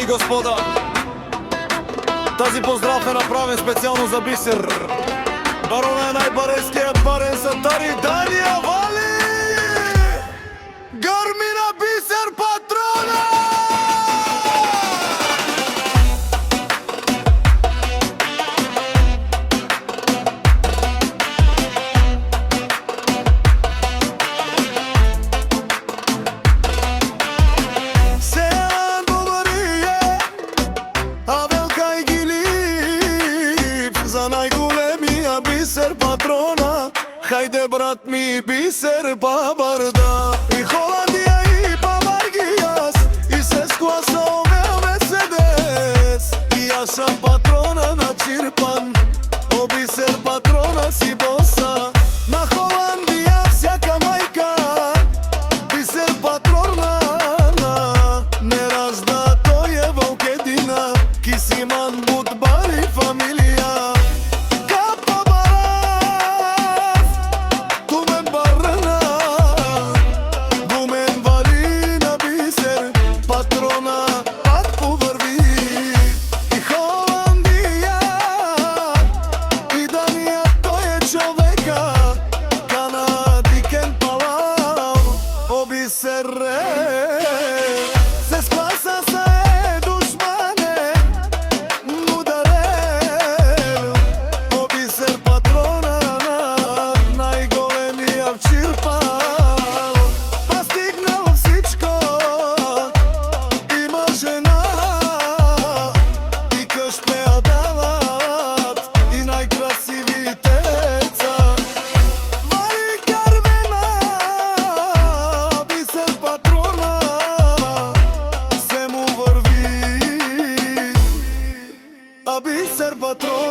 господа, тази поздрав е направен специално за Бисер. Барон е най-барейският барен Сатари Дания Вали! Гърми на Бисер патрона! За най-големия Бисер патрона, хайде брат ми Бисер Бабарда. И Холандия и Баваргия и се скласа овел Мерседес. И аз съм патрона на Чирпан, о Бисер патрона си боса. На Холандия всяка майка Бисер патрона не ражда, той е вълкедина, кисиман будбари фамилия. Se squassa se dușmane Mudarel O Bисер патрона най-големия в Чирпан. Постигнал всичко, има жена и къща я дават и най-красивите деца. Вали гърмена Бисер патрона се му върви, а Бисер патрона